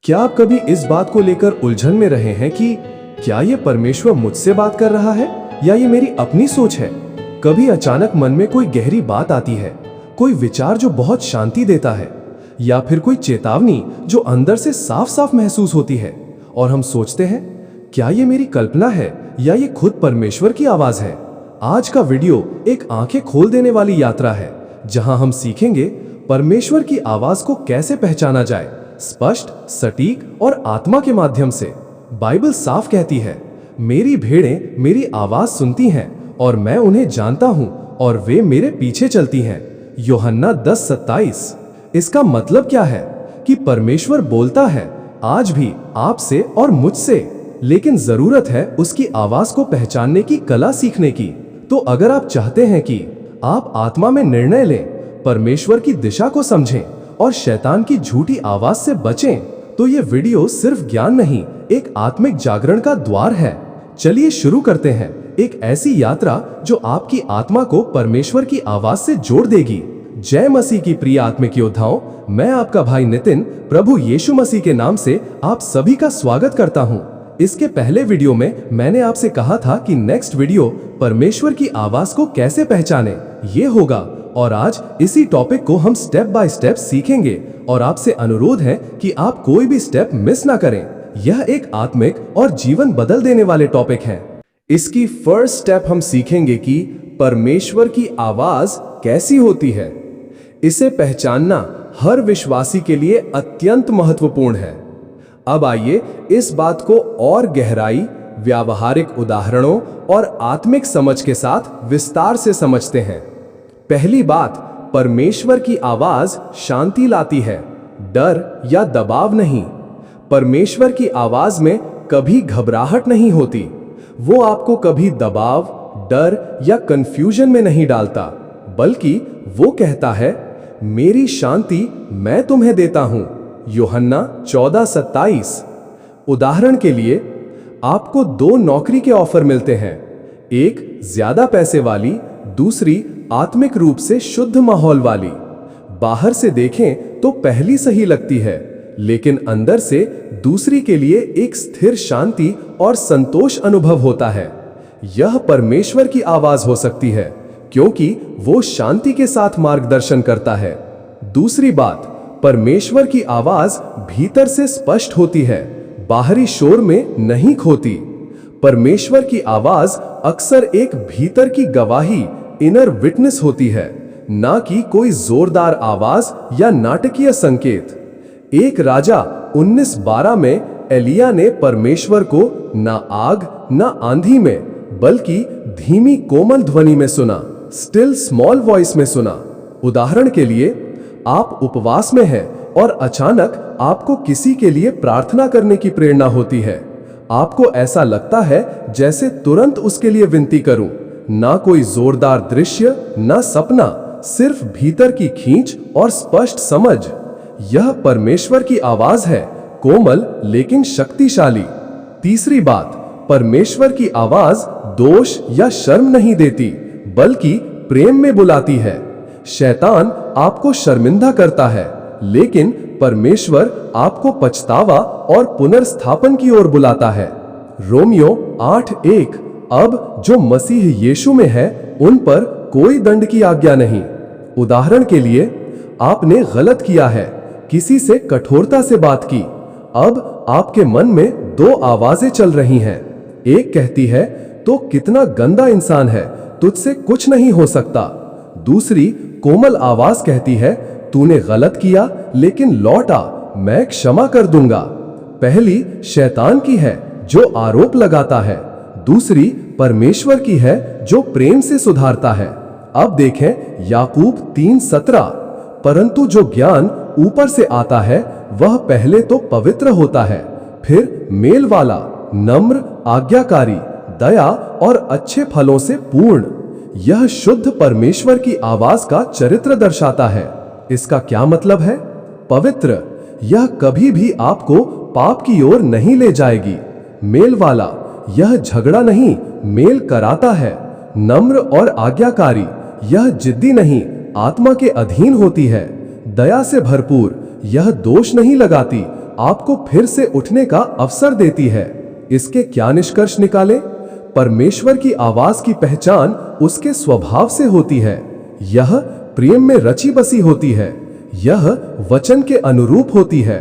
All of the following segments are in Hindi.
क्या आप कभी इस बात को लेकर उलझन में रहे हैं कि क्या ये परमेश्वर मुझसे बात कर रहा है या ये मेरी अपनी सोच है? कभी अचानक मन में कोई गहरी बात आती है, कोई विचार जो बहुत शांति देता है, या फिर कोई चेतावनी जो अंदर से साफ साफ महसूस होती है, और हम सोचते हैं क्या ये मेरी कल्पना है या ये खुद परमेश्वर की आवाज है। आज का वीडियो एक आंखें खोल देने वाली यात्रा है, जहां हम सीखेंगे परमेश्वर की आवाज को कैसे पहचाना जाए, स्पष्ट, सटीक और आत्मा के माध्यम से। बाइबल साफ कहती है, मेरी भेड़ें मेरी आवाज सुनती हैं और मैं उन्हें जानता हूं और वे मेरे पीछे चलती हैं। यूहन्ना 10:27। इसका मतलब क्या है कि परमेश्वर बोलता है आज भी आपसे और मुझसे, लेकिन जरूरत है उसकी आवाज को पहचानने की कला सीखने की। तो अगर आप चाहते हैं कि आप आत्मा में निर्णय लें, परमेश्वर की दिशा को समझें और शैतान की झूठी आवाज से बचें, तो ये वीडियो सिर्फ ज्ञान नहीं, एक आत्मिक जागरण का द्वार है। चलिए शुरू करते हैं एक ऐसी यात्रा जो आपकी आत्मा को परमेश्वर की आवाज से जोड़ देगी। जय मसीह की प्रिय आत्मिक योद्धाओं, मैं आपका भाई नितिन प्रभु यीशु मसीह के नाम से आप सभी का स्वागत करता हूं। इसके पहले वीडियो में मैंने आपसे कहा था कि नेक्स्ट वीडियो परमेश्वर की आवाज को कैसे पहचाने ये होगा, और आज इसी टॉपिक को हम स्टेप बाय स्टेप सीखेंगे और आपसे अनुरोध है कि आप कोई भी स्टेप मिस ना करें। यह एक आत्मिक और जीवन बदल देने वाले टॉपिक है। इसकी फर्स्ट स्टेप हम सीखेंगे कि परमेश्वर की आवाज कैसी होती है। इसे पहचानना हर विश्वासी के लिए अत्यंत महत्वपूर्ण है। अब आइए इस बात को और गहराई, व्यावहारिक उदाहरणों और आत्मिक समझ के साथ विस्तार से समझते हैं। पहली बात, परमेश्वर की आवाज शांति लाती है, डर या दबाव नहीं। परमेश्वर की आवाज में कभी घबराहट नहीं होती। वो आपको कभी दबाव, डर या कंफ्यूजन में नहीं डालता, बल्कि वो कहता है, मेरी शांति मैं तुम्हें देता हूं। यूहन्ना 14:27। उदाहरण के लिए, आपको 2 नौकरी के ऑफर मिलते हैं, एक ज्यादा पैसे वाली, दूसरी आत्मिक रूप से शुद्ध माहौल वाली। बाहर से देखें तो पहली सही लगती है, लेकिन अंदर से दूसरी के लिए एक स्थिर शांति और संतोष अनुभव होता है। यह परमेश्वर की आवाज हो सकती है, क्योंकि वो शांति के साथ मार्गदर्शन करता है। दूसरी बात, परमेश्वर की आवाज भीतर से स्पष्ट होती है, बाहरी शोर में नहीं खोती। परमेश्वर की आवाज अक्सर एक भीतर की गवाही, इनर विटनेस होती है, ना कि कोई जोरदार आवाज या नाटकीय संकेत। एक राजा 19:12 में एलिया ने परमेश्वर को ना आग ना आंधी में, बल्कि धीमी कोमल ध्वनि में सुना, स्टिल स्मॉल वॉइस में सुना। उदाहरण के लिए, आप उपवास में हैं और अचानक आपको किसी के लिए प्रार्थना करने की प्रेरणा होती है। आपको ऐसा लगता है जैसे तुरंत उसके लिए विनती करूं। ना कोई जोरदार दृश्य, ना सपना, सिर्फ भीतर की खींच और स्पष्ट समझ। यह परमेश्वर की आवाज है, कोमल लेकिन शक्तिशाली। तीसरी बात, परमेश्वर की आवाज दोष या शर्म नहीं देती, बल्कि प्रेम में बुलाती है। शैतान आपको शर्मिंदा करता है, लेकिन परमेश्वर आपको पछतावा और पुनर्स्थापन की ओर बुलाता है। रोमियो 8:1। अब जो मसीह यीशु में है, उन पर कोई दंड की आज्ञा नहीं। उदाहरण के लिए, आपने गलत किया है, किसी से कठोरता से बात की। अब आपके मन में 2 आवाजें चल रही हैं। एक कहती है, तो कितना गंदा इंसान है, तुझसे कुछ नहीं हो सकता। दूसरी कोमल आवाज कहती है, तूने गलत किया, लेकिन लौट आ, मैं क्षमा कर दूंगा। पहली शैतान की है, जो आरोप लगाता है। दूसरी परमेश्वर की है, जो प्रेम से सुधारता है। अब देखें याकूब 3:17। परंतु जो ज्ञान ऊपर से आता है, वह पहले तो पवित्र होता है, फिर मेल वाला, नम्र, आज्ञाकारी, दया और अच्छे फलों से पूर्ण। यह शुद्ध परमेश्वर की आवाज का चरित्र दर्शाता है। इसका क्या मतलब है? पवित्र, यह कभी भी आपको पाप की ओर नहीं ले जाएगी। मेल वाला, यह झगड़ा नहीं, मेल कराता है। नम्र और आज्ञाकारी, यह जिद्दी नहीं, आत्मा के अधीन होती है। दया से भरपूर, यह दोष नहीं लगाती, आपको फिर से उठने का अवसर देती है। इसके क्या निष्कर्ष निकालें? परमेश्वर की आवाज की पहचान उसके स्वभाव से होती है। यह प्रेम में रची बसी होती है। यह वचन के अनुरूप होती है।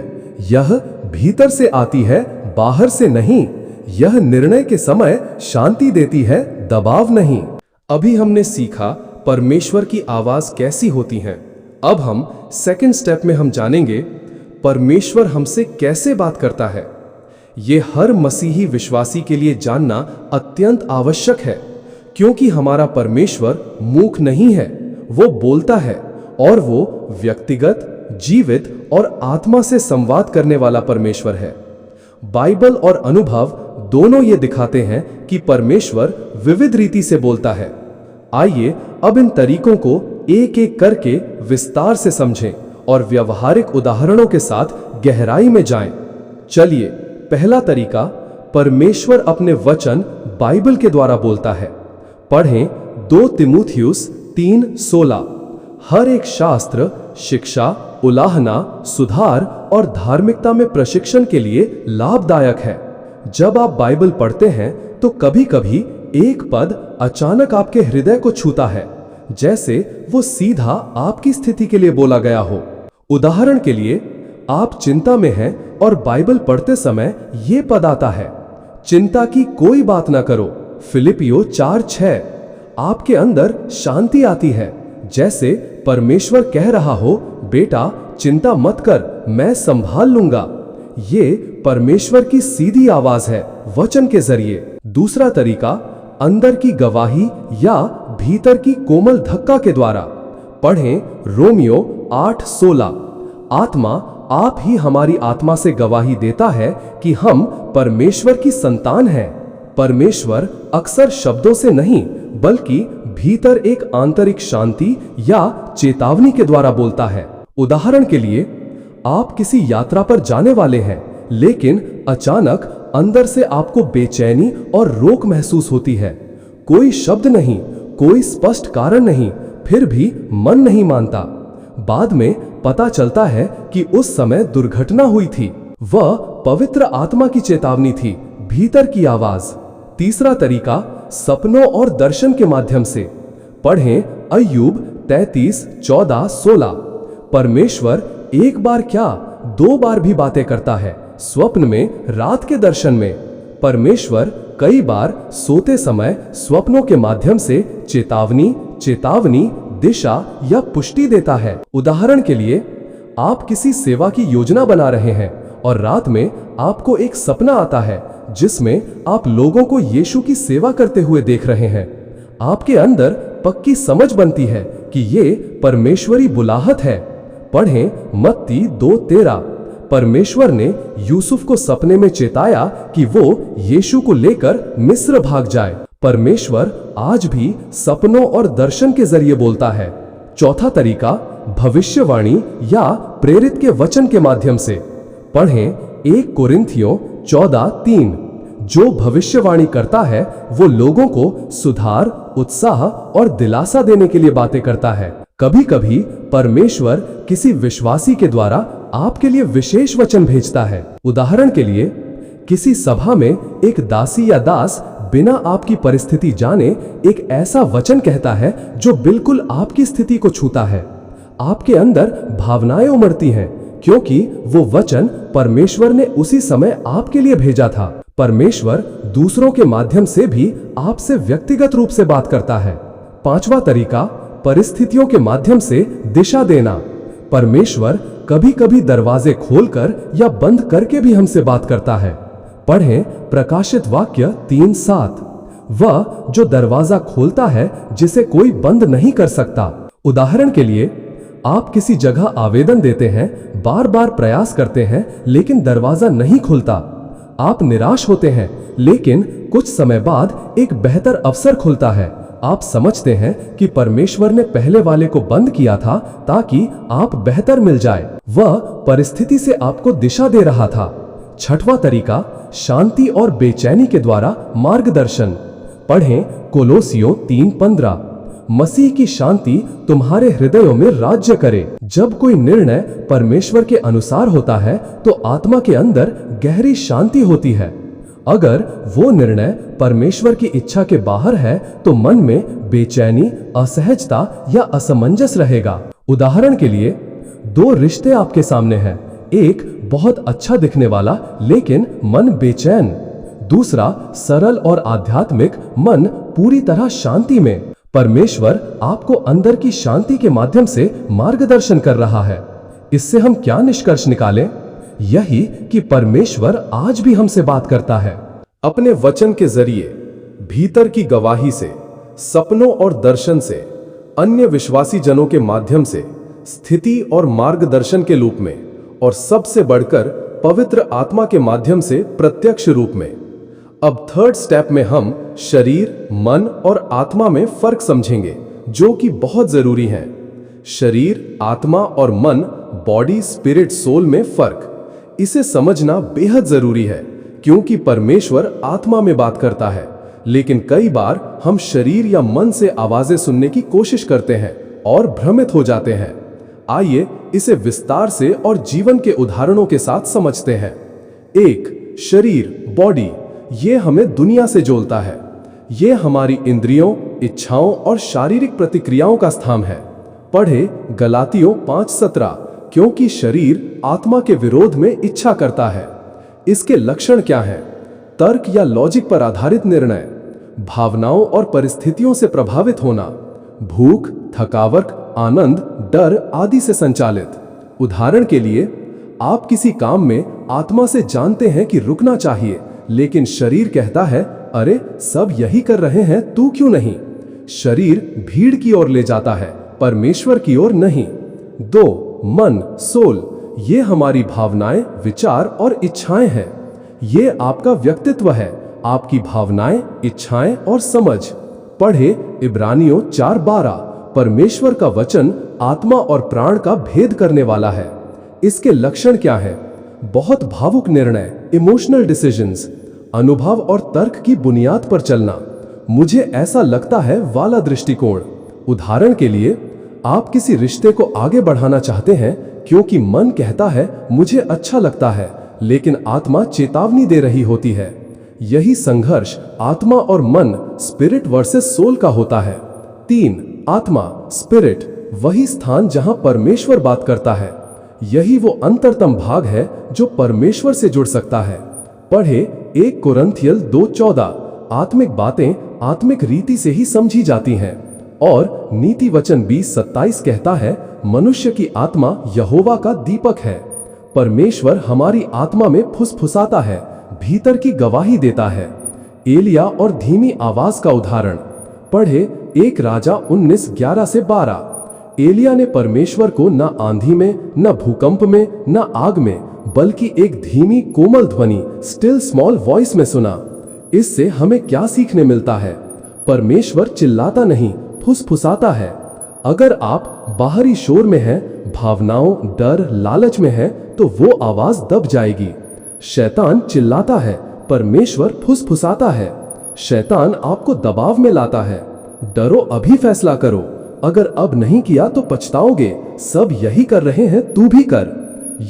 यह भीतर से आती है, बाहर से नहीं। यह निर्णय के समय शांति देती है, दबाव नहीं। अभी हमने सीखा परमेश्वर की आवाज कैसी होती है। अब हम सेकंड स्टेप में हम जानेंगे परमेश्वर हमसे कैसे बात करता है। ये हर मसीही विश्वासी के लिए जानना अत्यंत आवश्यक है, क्योंकि हमारा परमेश्वर मूक नहीं है। वो बोलता है और वो व्यक्तिगत, जीवित और आत्मा से संवाद करने वाला परमेश्वर है। बाइबल और अनुभव दोनों ये दिखाते हैं कि परमेश्वर विविध रीति से बोलता है। आइए अब इन तरीकों को एक एक करके विस्तार से समझें और व्यवहारिक उदाहरणों के साथ गहराई में जाएं। चलिए, पहला तरीका, परमेश्वर अपने वचन बाइबल के द्वारा बोलता है। पढ़ें 2 तीमुथियुस 3:16। हर एक शास्त्र, शिक्षा, उलाहना, सुधार और धार्मिकता में प्रशिक्षण के लिए लाभदायक है। जब आप बाइबल पढ़ते हैं तो कभी कभी एक पद अचानक आपके हृदय को छूता है, जैसे वो सीधा आपकी स्थिति के लिए बोला गया हो। उदाहरण के लिए, आप चिंता में हैं और बाइबल पढ़ते समय ये पद आता है, चिंता की कोई बात ना करो। फिलिपियो 4:6। आपके अंदर शांति आती है, जैसे परमेश्वर कह रहा हो, बेटा चिंता मत कर, मैं संभाल लूंगा। ये परमेश्वर की सीधी आवाज है, वचन के जरिए। दूसरा तरीका, अंदर की गवाही या भीतर की कोमल धक्का के द्वारा। पढ़ें रोमियो 8:16। आत्मा आप ही हमारी आत्मा से गवाही देता है कि हम परमेश्वर की संतान हैं। परमेश्वर अक्सर शब्दों से नहीं, बल्कि भीतर एक आंतरिक शांति या चेतावनी के द्वारा बोलता है। उदाहरण के लिए, आप किसी यात्रा पर जाने वाले हैं, लेकिन अचानक अंदर से आपको बेचैनी और रोक महसूस होती है। कोई शब्द नहीं, कोई स्पष्ट कारण नहीं, फिर भी मन नहीं मानता। बाद में पता चलता है कि उस समय दुर्घटना हुई थी। वह पवित्र आत्मा की चेतावनी थी, भीतर की आवाज। तीसरा तरीका, सपनों और दर्शन के माध्यम से। पढ़ें अय्यूब 33:14-16। परमेश्वर एक बार क्या 2 बार भी बातें करता है, स्वप्न में, रात के दर्शन में। परमेश्वर कई बार सोते समय स्वप्नों के माध्यम से चेतावनी, दिशा या पुष्टि देता है। उदाहरण के लिए, आप किसी सेवा की योजना बना रहे हैं और रात में आपको एक सपना आता है जिसमें आप लोगों को यीशु की सेवा करते हुए देख रहे हैं। आपके अंदर पक्की समझ बनती है कि ये परमेश्वरी बुलाहट है। पढ़ें मत्ती 2:13। परमेश्वर ने यूसुफ को सपने में चेताया कि वो यीशु को लेकर मिस्र भाग जाए। परमेश्वर आज भी सपनों और दर्शन के जरिए बोलता है। चौथा तरीका, भविष्यवाणी या प्रेरित के वचन के माध्यम से। पढ़ें 1 कोरिन्थियों 14:3। जो भविष्यवाणी करता है वो लोगों को सुधार, उत्साह और दिलासा देने के लिए बातें करता है। कभी कभी परमेश्वर किसी विश्वासी के द्वारा आपके लिए विशेष वचन भेजता है। उदाहरण के लिए, किसी सभा में एक दासी या दास बिना आपकी परिस्थिति जाने एक ऐसा वचन कहता है जो बिल्कुल आपकी स्थिति को छूता है। आपके अंदर भावनाएं उमड़ती हैं, क्योंकि वो वचन परमेश्वर ने उसी समय आपके लिए भेजा था। परमेश्वर दूसरों के माध्यम से भी आपसे व्यक्तिगत रूप से बात करता है। पांचवा तरीका, परिस्थितियों के माध्यम से दिशा देना। परमेश्वर कभी कभी दरवाजे खोलकर या बंद करके भी हमसे बात करता है। पढ़ें प्रकाशित वाक्य 3:7। वह जो दरवाजा खोलता है जिसे कोई बंद नहीं कर सकता। उदाहरण के लिए, आप किसी जगह आवेदन देते हैं, बार बार प्रयास करते हैं, लेकिन दरवाजा नहीं खुलता। आप निराश होते हैं, लेकिन कुछ समय बाद एक बेहतर अवसर खुलता है। आप समझते हैं कि परमेश्वर ने पहले वाले को बंद किया था ताकि आप बेहतर मिल जाए। वह परिस्थिति से आपको दिशा दे रहा था। छठवां तरीका, शांति और बेचैनी के द्वारा मार्गदर्शन। पढ़ें कोलोसियों 3:15। मसीह की शांति तुम्हारे हृदयों में राज्य करे। जब कोई निर्णय परमेश्वर के अनुसार होता है तो आत्मा के अंदर गहरी शांति होती है। अगर वो निर्णय परमेश्वर की इच्छा के बाहर है तो मन में बेचैनी, असहजता या असमंजस रहेगा। उदाहरण के लिए, दो रिश्ते आपके सामने हैं। एक बहुत अच्छा दिखने वाला लेकिन मन बेचैन, दूसरा सरल और आध्यात्मिक, मन पूरी तरह शांति में। परमेश्वर आपको अंदर की शांति के माध्यम से मार्गदर्शन कर रहा है। इससे हम क्या निष्कर्ष निकालें? यही कि परमेश्वर आज भी हमसे बात करता है, अपने वचन के जरिए, भीतर की गवाही से, सपनों और दर्शन से, अन्य विश्वासी जनों के माध्यम से, स्थिति और मार्गदर्शन के रूप में, और सबसे बढ़कर पवित्र आत्मा के माध्यम से प्रत्यक्ष रूप में। अब थर्ड स्टेप में हम शरीर, मन और आत्मा में फर्क समझेंगे, जो कि बहुत जरूरी है। शरीर, आत्मा और मन, बॉडी, स्पिरिट, सोल में फर्क, इसे समझना बेहद जरूरी है, क्योंकि परमेश्वर आत्मा में बात करता है, लेकिन कई बार हम शरीर या मन से आवाजें सुनने की कोशिश करते हैं और भ्रमित हो जाते हैं। आइए इसे विस्तार से और जीवन के उदाहरणों के साथ समझते हैं। एक, शरीर, बॉडी, ये हमें दुनिया से जोड़ता है। ये हमारी इंद्रियों, इच्छाओं और शारीरिक प्रतिक्रियाओं का स्थान है। पढ़े गलातियों 5:17, क्योंकि शरीर आत्मा के विरोध में इच्छा करता है। इसके लक्षण क्या हैं? तर्क या लॉजिक पर आधारित निर्णय, भावनाओं और परिस्थितियों से प्रभावित होना, भूख, थकावट, आनंद, डर आदि से संचालित। उदाहरण के लिए, आप किसी काम में आत्मा से जानते हैं कि रुकना चाहिए, लेकिन शरीर कहता है, अरे सब यही कर रहे हैं, तू क्यों नहीं? शरीर भीड़ की ओर ले जाता है, परमेश्वर की ओर नहीं। दो, मन, सोल, ये हमारी भावनाएं, विचार और इच्छाएं हैं। ये आपका व्यक्तित्व है, आपकी भावनाएं, इच्छाएं और समझ। पढ़े इब्रानियों 4:12, परमेश्वर का वचन आत्मा और प्राण का भेद करने वाला है। इसके लक्षण क्या है? बहुत भावुक निर्णय, इमोशनल डिसीजंस, अनुभव और तर्क की बुनियाद पर चलना, मुझे ऐसा लगता है वाला दृष्टिकोण। उदाहरण के लिए, आप किसी रिश्ते को आगे बढ़ाना चाहते हैं क्योंकि मन कहता है मुझे अच्छा लगता है, लेकिन आत्मा चेतावनी दे रही होती है। यही संघर्ष आत्मा और मन, स्पिरिट वर्सेस सोल का होता है। तीन, आत्मा, स्पिरिट, वही स्थान जहां परमेश्वर बात करता है। यही वो अंतरतम भाग है जो परमेश्वर से जुड़ सकता है। पढ़े 1 कोरिन्थियल 2:14, आत्मिक बातें आत्मिक रीति से ही समझी जाती हैं। और नीति वचन 20:27 कहता है, मनुष्य की आत्मा यहोवा का दीपक है। परमेश्वर हमारी आत्मा में फुसफुसाता है, भीतर की गवाही देता है। एलिया और धीमी आवाज का उदाहरण, पढ़े 1 राजा 19:11-12। एलिया ने परमेश्वर को न आंधी में, न भूकंप में, न आग में, बल्कि एक धीमी कोमल ध्वनि, स्टिल स्मॉल वॉइस में सुना। इससे हमें क्या सीखने मिलता है? परमेश्वर चिल्लाता नहीं, फुसफुसाता है। अगर आप बाहरी शोर में हैं, भावनाओं, डर, लालच में हैं, तो वो आवाज दब जाएगी। शैतान चिल्लाता है, परमेश्वर फुसफुसाता है। शैतान आपको दबाव में लाता है, डरो, अभी फैसला करो, अगर अब नहीं किया तो पछताओगे, सब यही कर रहे हैं, तू भी कर।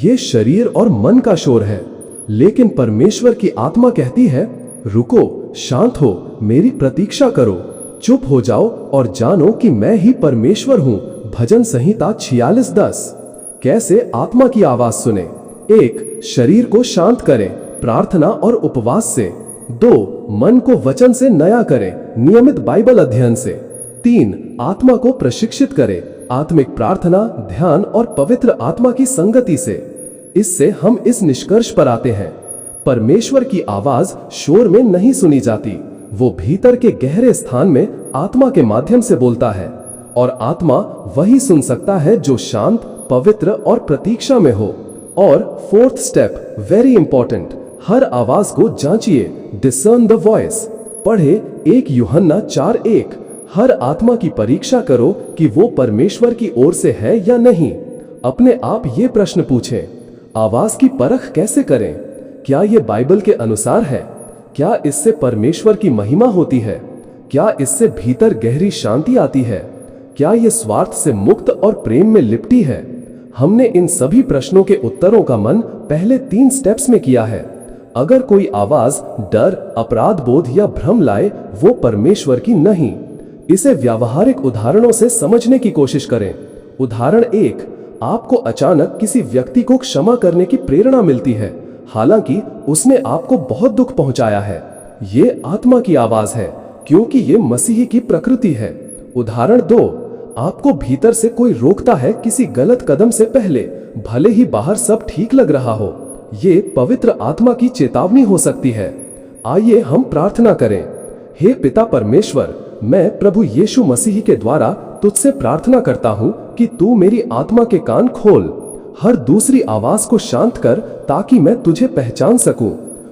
ये शरीर और मन का शोर है, लेकिन परमेश्वर की आत्मा कहती है, रुको, शांत हो, मेरी प्रतीक्षा करो, चुप हो जाओ और जानो कि मैं ही परमेश्वर हूं। भजन संहिता 46:10। कैसे आत्मा की आवाज सुने? 1, शरीर को शांत करें, प्रार्थना और उपवास से। 2, मन को वचन से नया करें, नियमित बाइबल अध्ययन से। 3, आत्मा को प्रशिक्षित करें, आत्मिक प्रार्थना, ध्यान और पवित्र आत्मा की संगति से। इससे हम इस निष्कर्ष पर आते हैं, परमेश्वर की आवाज शोर में नहीं सुनी जाती, वो भीतर के गहरे स्थान में आत्मा के माध्यम से बोलता है, और आत्मा वही सुन सकता है जो शांत, पवित्र और प्रतीक्षा में हो। और 4th स्टेप, वेरी इंपॉर्टेंट, हर आवाज को जांचिए, डिसर्न द वॉइस। पढ़े 1 यूहन्ना 4:1, हर आत्मा की परीक्षा करो कि वो परमेश्वर की ओर से है या नहीं। अपने आप ये प्रश्न पूछें, आवाज की परख कैसे करें? क्या ये बाइबल के अनुसार है? क्या इससे परमेश्वर की महिमा होती है? क्या इससे भीतर गहरी शांति आती है? क्या ये स्वार्थ से मुक्त और प्रेम में लिपटी है? हमने इन सभी प्रश्नों के उत्तरों का मन पहले 3 स्टेप्स में किया है। अगर कोई आवाज डर, अपराध बोध या भ्रम लाए, वो परमेश्वर की नहीं। इसे व्यावहारिक उदाहरणों से समझने की कोशिश करें। उदाहरण 1, आपको अचानक किसी व्यक्ति को क्षमा करने की प्रेरणा मिलती है, हालांकि उसने आपको बहुत दुख पहुंचाया है। ये आत्मा की आवाज है, क्योंकि ये मसीही की प्रकृति है। उदाहरण 2, आपको भीतर से कोई रोकता है किसी गलत कदम से पहले, भले ही बाहर सब ठीक लग रहा हो। ये पवित्र आत्मा की चेतावनी हो सकती है। आइए हम प्रार्थना करें। हे पिता परमेश्वर, मैं प्रभु यीशु मसीह के द्वारा तुझसे प्रार्थना करता हूँ कि तू मेरी आत्मा के कान खोल, हर दूसरी आवाज को शांत कर, ताकि मैं तुझे पहचान सकूं।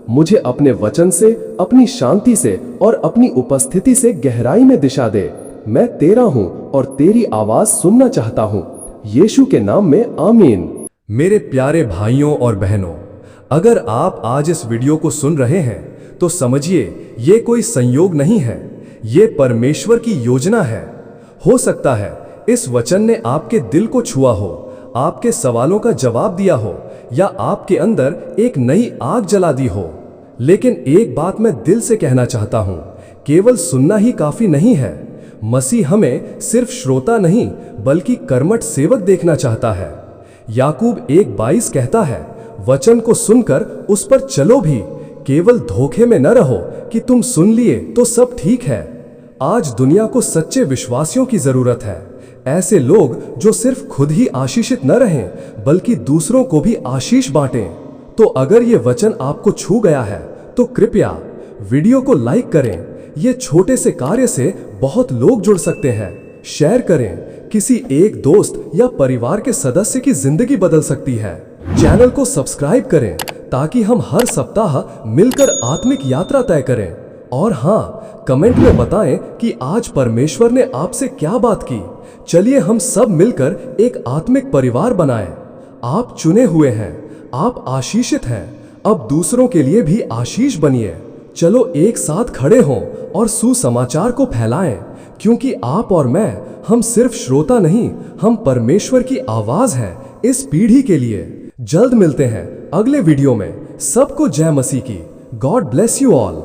मुझे अपने वचन से, अपनी शांति से और अपनी उपस्थिति से गहराई में दिशा दे। मैं तेरा हूँ और तेरी आवाज सुनना चाहता हूँ। यीशु के नाम में आमीन। मेरे प्यारे भाइयों और बहनों, अगर आप आज इस वीडियो को सुन रहे हैं तो समझिए ये कोई संयोग नहीं है, ये परमेश्वर की योजना है। हो सकता है इस वचन ने आपके दिल को छुआ हो, आपके सवालों का जवाब दिया हो या आपके अंदर एक नई आग जला दी हो। लेकिन एक बात मैं दिल से कहना चाहता हूं, केवल सुनना ही काफी नहीं है। मसीह हमें सिर्फ श्रोता नहीं बल्कि कर्मठ सेवक देखना चाहता है। याकूब 1:22 कहता है, वचन को सुनकर उस पर चलो भी, केवल धोखे में न रहो कि तुम सुन लिए तो सब ठीक है। आज दुनिया को सच्चे विश्वासियों की जरूरत है, ऐसे लोग जो सिर्फ खुद ही आशीषित न रहें बल्कि दूसरों को भी आशीष बांटें। तो अगर ये वचन आपको छू गया है तो कृपया वीडियो को लाइक करें। ये छोटे से कार्य से बहुत लोग जुड़ सकते हैं। शेयर करें, किसी एक दोस्त या परिवार के सदस्य की जिंदगी बदल सकती है। चैनल को सब्सक्राइब करें ताकि हम हर सप्ताह मिलकर आत्मिक यात्रा तय करें। और हाँ, कमेंट में बताएं कि आज परमेश्वर ने आपसे क्या बात की। चलिए हम सब मिलकर एक आत्मिक परिवार बनाएं। आप चुने हुए हैं, आप आशीषित हैं। अब दूसरों के लिए भी आशीष बनिए। चलो एक साथ खड़े हों और सुसमाचार को फैलाएं, क्योंकि आप और मैं, हम सिर्फ श्रोता नहीं, हम परमेश्वर की आवाज हैं इस पीढ़ी के लिए। जल्द मिलते हैं अगले वीडियो में। सबको जय मसीह की। God bless you all.